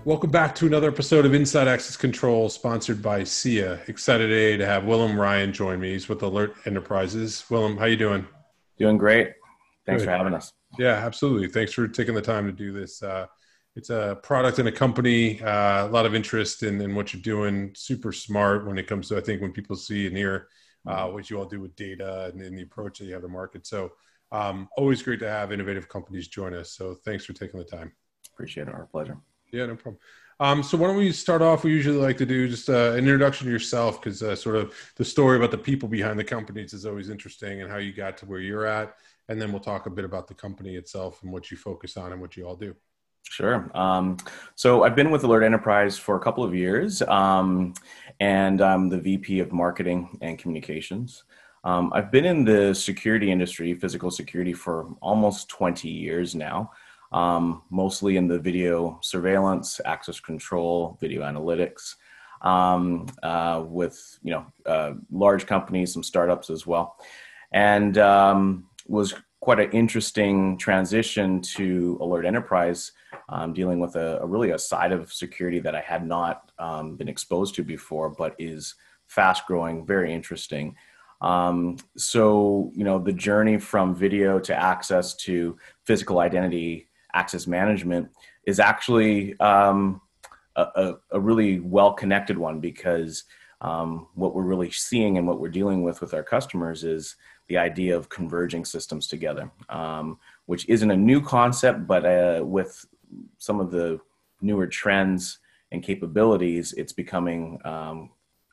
Welcome back to another episode of Inside Access Control, sponsored by SIA. Excited today to have Willem Ryan join me. He's with Alert Enterprises. Willem, how you doing? Doing great. Thanks Good. for having us. Yeah, absolutely. Thanks for taking the time to do this. It's a product and a company, a lot of interest in what you're doing. Super smart when it comes to, I think, when people see and hear what you all do with data and the approach that you have to market. So always great to have innovative companies join us. So thanks for taking the time. Appreciate it. Our pleasure. Yeah, no problem. So why don't we start off? We usually like to do just an introduction to yourself, because sort of the story about the people behind the companies is always interesting and how you got to where you're at. And then we'll talk a bit about the company itself and what you focus on and what you all do. Sure. So I've been with Alert Enterprise for a couple of years, and I'm the VP of Marketing and Communications. I've been in the security industry, physical security, for almost 20 years now. Mostly in the video surveillance, access control, video analytics, with large companies, some startups as well, and was quite an interesting transition to Alert Enterprise, dealing with a side of security that I had not been exposed to before, but is fast growing, very interesting. So the journey from video to access to physical identity access management is actually a really well-connected one, because what we're really seeing and what we're dealing with our customers is the idea of converging systems together, which isn't a new concept, but with some of the newer trends and capabilities, it's becoming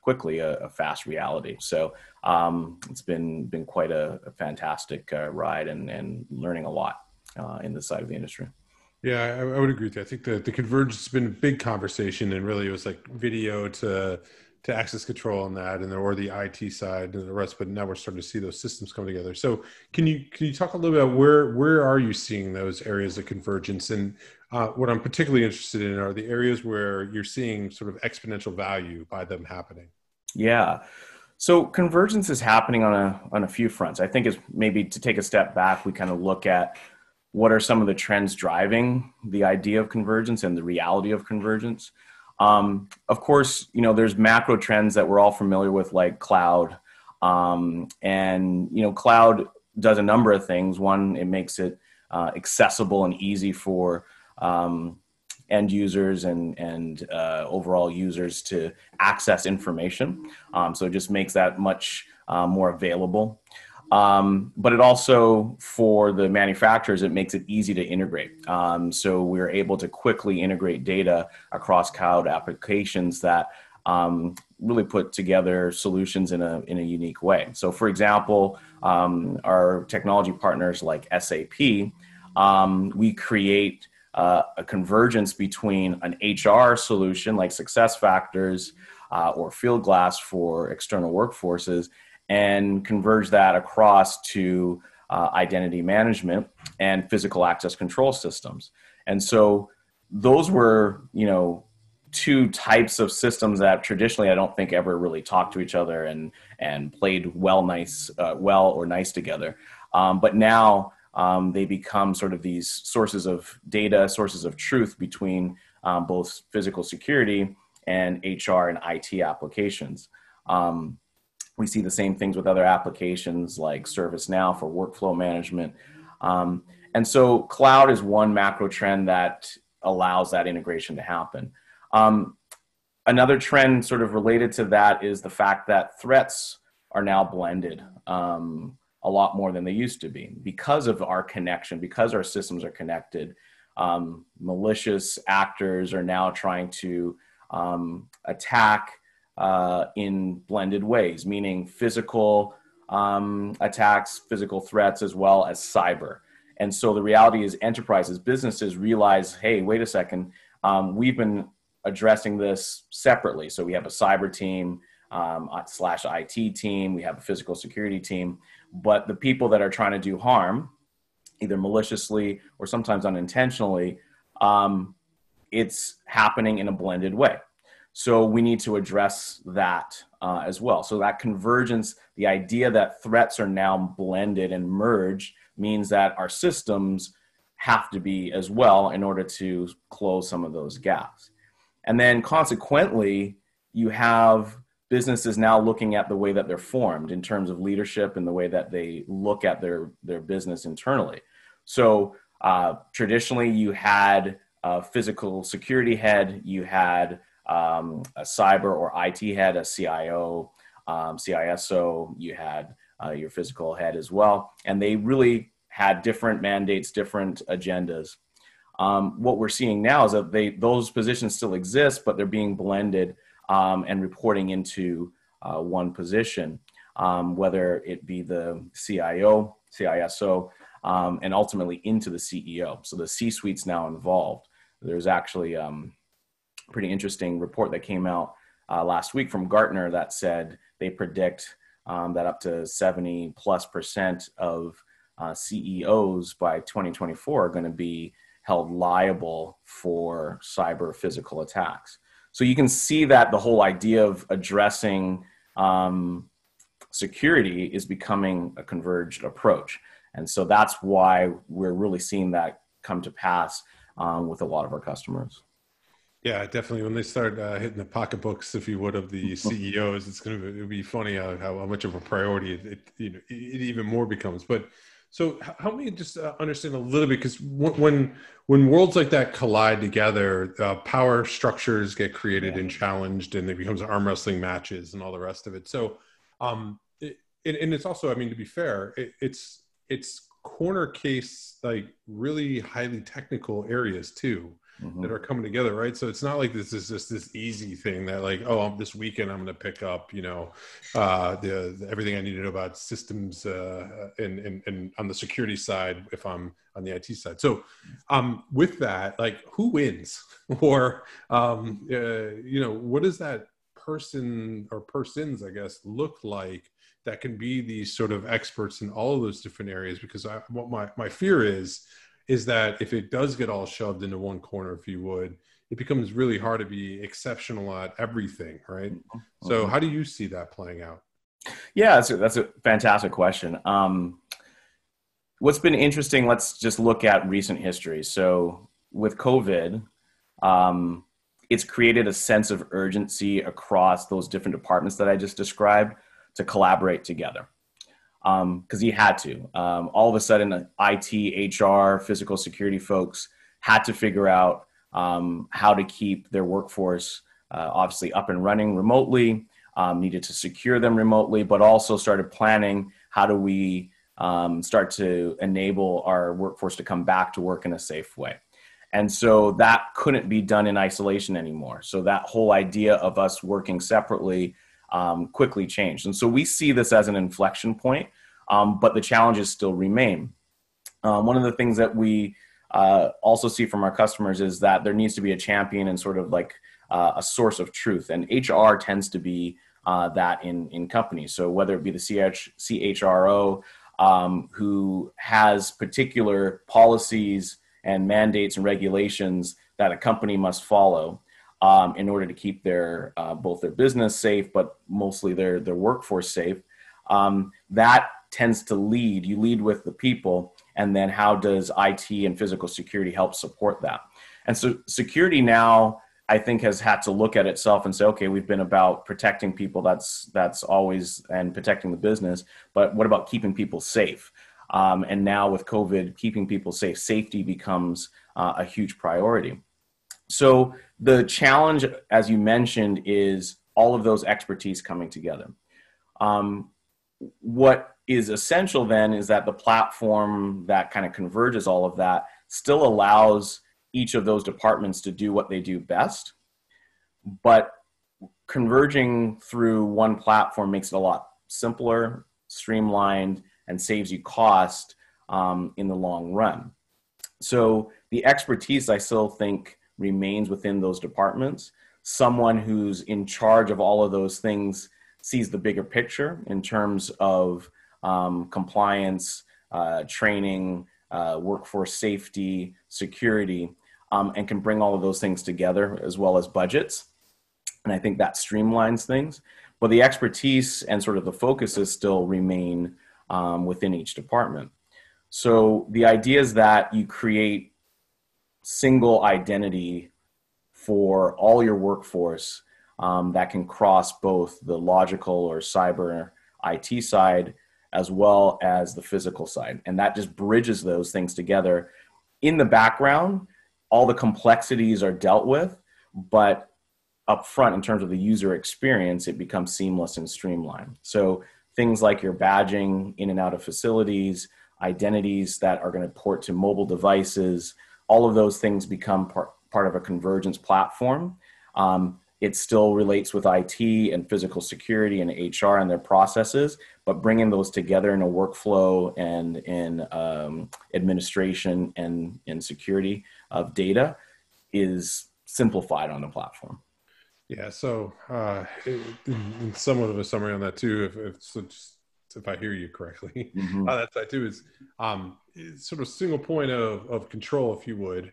quickly a fast reality. So it's been quite a fantastic ride and learning a lot in this side of the industry. Yeah, I would agree with you. I think the convergence has been a big conversation, and really it was like video to access control on that, or the IT side and the rest. But now we're starting to see those systems come together. So can you talk a little bit about where are you seeing those areas of convergence? And what I'm particularly interested in are the areas where you're seeing sort of exponential value by them happening. Yeah. So convergence is happening on a few fronts. I think it's maybe to take a step back, we kind of look at what are some of the trends driving the idea of convergence and the reality of convergence. Of course, there's macro trends that we're all familiar with, like cloud. And cloud does a number of things. One, it makes it accessible and easy for end users and overall users to access information. So it just makes that much more available. But it also, for the manufacturers, it makes it easy to integrate. So we're able to quickly integrate data across cloud applications that really put together solutions in a unique way. So for example, our technology partners like SAP, we create a convergence between an HR solution like SuccessFactors or Fieldglass for external workforces, and converge that across to identity management and physical access control systems. And so those were, two types of systems that traditionally I don't think ever really talked to each other and played well or nice together. But now they become sort of these sources of data, sources of truth between both physical security and HR and IT applications. We see the same things with other applications like ServiceNow for workflow management. And so cloud is one macro trend that allows that integration to happen. Another trend sort of related to that is the fact that threats are now blended a lot more than they used to be because of our connection, because our systems are connected. Malicious actors are now trying to attack in blended ways, meaning physical attacks, physical threats, as well as cyber. And so the reality is enterprises, businesses realize, hey, wait a second, we've been addressing this separately. So we have a cyber team / IT team, we have a physical security team, but the people that are trying to do harm, either maliciously or sometimes unintentionally, it's happening in a blended way. So we need to address that as well. So that convergence, the idea that threats are now blended and merged, means that our systems have to be as well in order to close some of those gaps. And then consequently, you have businesses now looking at the way that they're formed in terms of leadership and the way that they look at their business internally. So traditionally, you had a physical security head, you had a cyber or IT head, a CIO, CISO, you had your physical head as well. And they really had different mandates, different agendas. What we're seeing now is that those positions still exist, but they're being blended and reporting into one position, whether it be the CIO, CISO, and ultimately into the CEO. So the C-suite's now involved. There's actually a pretty interesting report that came out last week from Gartner that said they predict that up to 70+% of CEOs by 2024 are going to be held liable for cyber physical attacks. So you can see that the whole idea of addressing security is becoming a converged approach. And so that's why we're really seeing that come to pass with a lot of our customers. Yeah, definitely. When they start hitting the pocketbooks, if you would, of the CEOs, it'll be funny how much of a priority it even more becomes. But so help me just understand a little bit, because when worlds like that collide together, power structures get created and challenged, and it becomes arm wrestling matches and all the rest of it. So, and it's also, I mean, to be fair, it's corner case, like really highly technical areas too. Mm-hmm. That are coming together, right? So it's not like this is just this easy thing that like, oh, this weekend I'm going to pick up, the everything I need to know about systems and on the security side if I'm on the IT side. So with that, like, who wins, or what does that person or persons, I guess, look like that can be these sort of experts in all of those different areas? Because what my fear is that if it does get all shoved into one corner, if you would, it becomes really hard to be exceptional at everything, right? Mm-hmm. So how do you see that playing out? Yeah, that's a fantastic question. What's been interesting, let's just look at recent history. So with COVID, it's created a sense of urgency across those different departments that I just described to collaborate together. Because he had to. All of a sudden, IT, HR, physical security folks had to figure out how to keep their workforce obviously up and running remotely, needed to secure them remotely, but also started planning how do we start to enable our workforce to come back to work in a safe way. And so that couldn't be done in isolation anymore. So that whole idea of us working separately quickly changed. And so we see this as an inflection point, but the challenges still remain. One of the things that we also see from our customers is that there needs to be a champion and sort of like a source of truth. And HR tends to be that in companies. So whether it be the CHRO who has particular policies and mandates and regulations that a company must follow, in order to keep their both their business safe, but mostly their workforce safe. That tends to lead. You lead with the people, and then how does IT and physical security help support that? And so security now, I think, has had to look at itself and say, okay, we've been about protecting people. That's always, and protecting the business. But what about keeping people safe? And now with COVID, keeping people safe, safety becomes a huge priority. So the challenge, as you mentioned, is all of those expertise coming together. What is essential then is that the platform that kind of converges all of that still allows each of those departments to do what they do best, but converging through one platform makes it a lot simpler, streamlined, and saves you cost in the long run. So the expertise, I still think, remains within those departments. Someone who's in charge of all of those things sees the bigger picture in terms of compliance, training, workforce safety, security, and can bring all of those things together, as well as budgets. And I think that streamlines things. But the expertise and sort of the focuses still remain within each department. So the idea is that you create single identity for all your workforce that can cross both the logical or cyber IT side as well as the physical side. And that just bridges those things together. In the background, all the complexities are dealt with, but up front, in terms of the user experience, it becomes seamless and streamlined. So things like your badging in and out of facilities, identities that are going to port to mobile devices, all of those things become part of a convergence platform. It still relates with IT and physical security and HR and their processes, but bringing those together in a workflow and in administration and in security of data is simplified on the platform. Yeah. So in somewhat of a summary on that too, if I hear you correctly, that side too is it's sort of single point of control, if you would,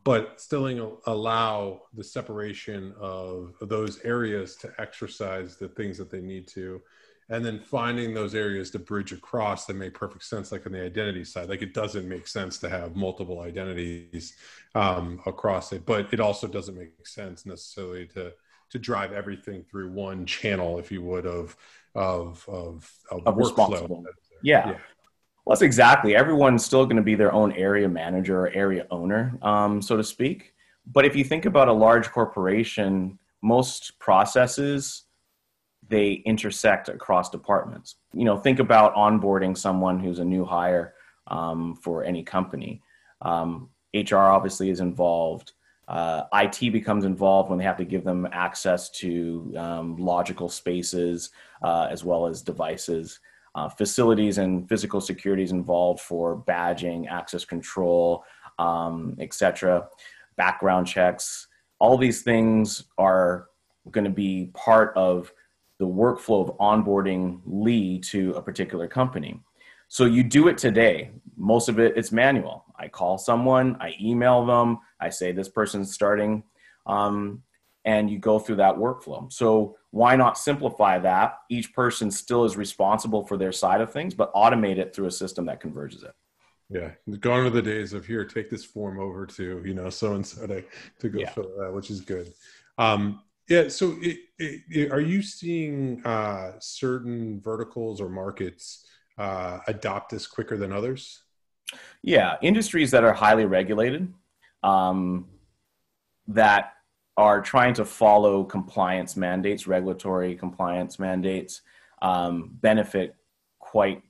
but still allow the separation of those areas to exercise the things that they need to, and then finding those areas to bridge across that make perfect sense, like on the identity side. Like, it doesn't make sense to have multiple identities across it, but it also doesn't make sense necessarily to drive everything through one channel, if you would, of workflow. Yeah. Well, that's exactly. Everyone's still going to be their own area manager or area owner, so to speak. But if you think about a large corporation, most processes, they intersect across departments. You know, think about onboarding someone who's a new hire for any company. HR obviously is involved. IT becomes involved when they have to give them access to logical spaces as well as devices. Facilities and physical security is involved for badging, access control, etc. Background checks. All these things are going to be part of the workflow of onboarding Lee to a particular company. So you do it today. Most of it's manual. I call someone, I email them, I say this person's starting, and you go through that workflow. So why not simplify that? Each person still is responsible for their side of things, but automate it through a system that converges it. Yeah, gone are the days of, here, take this form over to so-and-so to go fill that, which is good. Yeah. So are you seeing certain verticals or markets adopt this quicker than others? Yeah, industries that are highly regulated, that are trying to follow compliance mandates, regulatory compliance mandates, benefit quite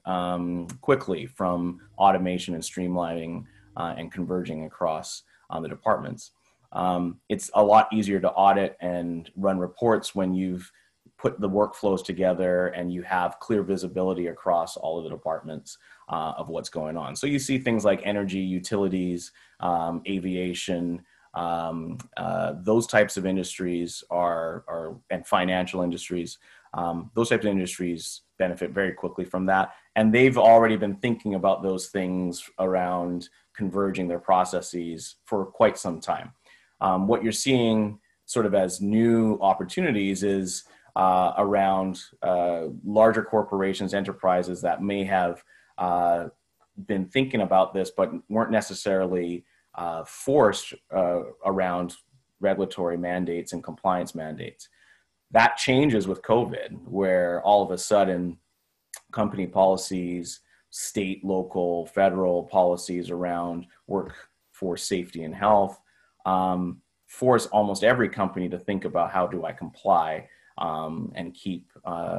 quickly from automation and streamlining and converging across the departments. It's a lot easier to audit and run reports when you've put the workflows together and you have clear visibility across all of the departments of what's going on. So you see things like energy, utilities, aviation, those types of industries and financial industries, those types of industries benefit very quickly from that. And they've already been thinking about those things around converging their processes for quite some time. What you're seeing sort of as new opportunities is around larger corporations, enterprises that may have been thinking about this, but weren't necessarily forced around regulatory mandates and compliance mandates. That changes with COVID, where all of a sudden company policies, state, local, federal policies around workforce safety and health force almost every company to think about, how do I comply and keep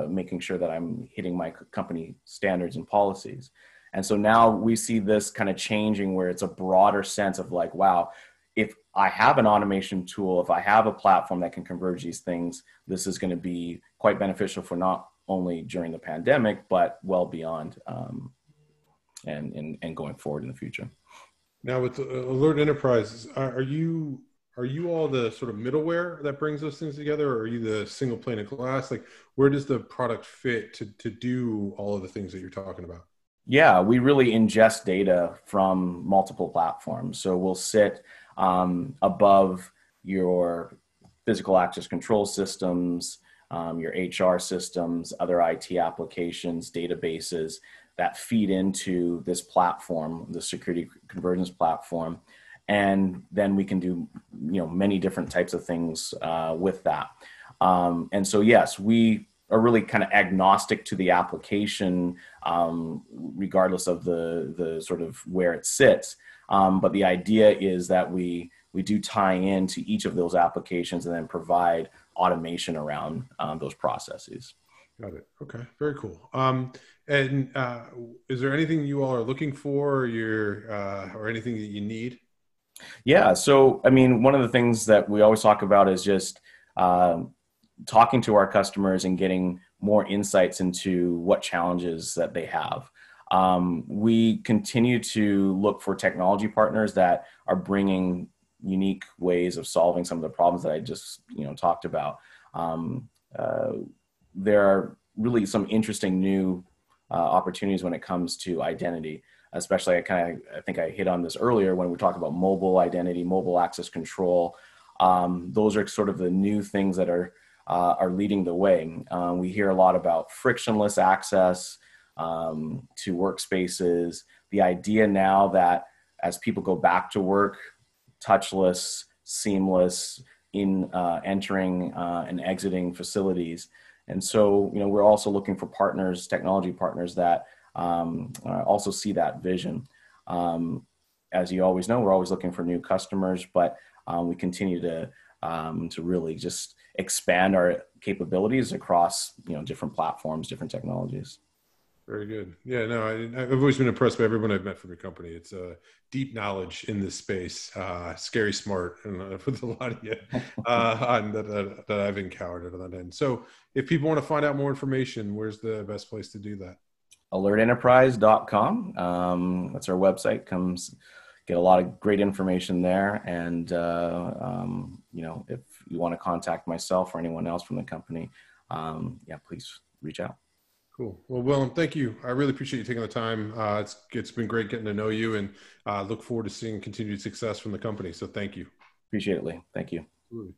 making sure that I'm hitting my company standards and policies. And so now we see this kind of changing, where it's a broader sense of like, wow, if I have an automation tool, if I have a platform that can converge these things, this is going to be quite beneficial for not only during the pandemic, but well beyond and going forward in the future. Now with AlertEnterprise, are you all the sort of middleware that brings those things together, or are you the single pane of glass? Like, where does the product fit to do all of the things that you're talking about? Yeah, we really ingest data from multiple platforms. So we'll sit above your physical access control systems, your HR systems, other IT applications, databases that feed into this platform, the security convergence platform. and then we can do, many different types of things with that. And so, yes, we are really kind of agnostic to the application, regardless of the sort of where it sits. But the idea is that we do tie into each of those applications and then provide automation around those processes. Got it. Okay. Very cool. And is there anything you all are looking for, or anything that you need? Yeah. So, I mean, one of the things that we always talk about is just talking to our customers and getting more insights into what challenges that they have. We continue to look for technology partners that are bringing unique ways of solving some of the problems that I just talked about. There are really some interesting new opportunities when it comes to identity, especially I think I hit on this earlier when we talked about mobile identity, mobile access control. Those are sort of the new things that are leading the way. We hear a lot about frictionless access to workspaces. The idea now that as people go back to work, touchless, seamless in entering and exiting facilities. And so, we're also looking for partners, technology partners that also see that vision. As you always know, we're always looking for new customers, but we continue to really just expand our capabilities across different platforms, different technologies. Very good. Yeah, no, I've always been impressed by everyone I've met from your company. It's a deep knowledge in this space, scary smart, and with a lot of you that I've encountered on that end. So if people want to find out more information, where's the best place to do that? AlertEnterprise.com. That's our website. Get a lot of great information there. And, if you want to contact myself or anyone else from the company, please reach out. Cool. Well, Willem, thank you. I really appreciate you taking the time. It's been great getting to know you, and look forward to seeing continued success from the company. So thank you. Appreciate it, Lee. Thank you. Absolutely.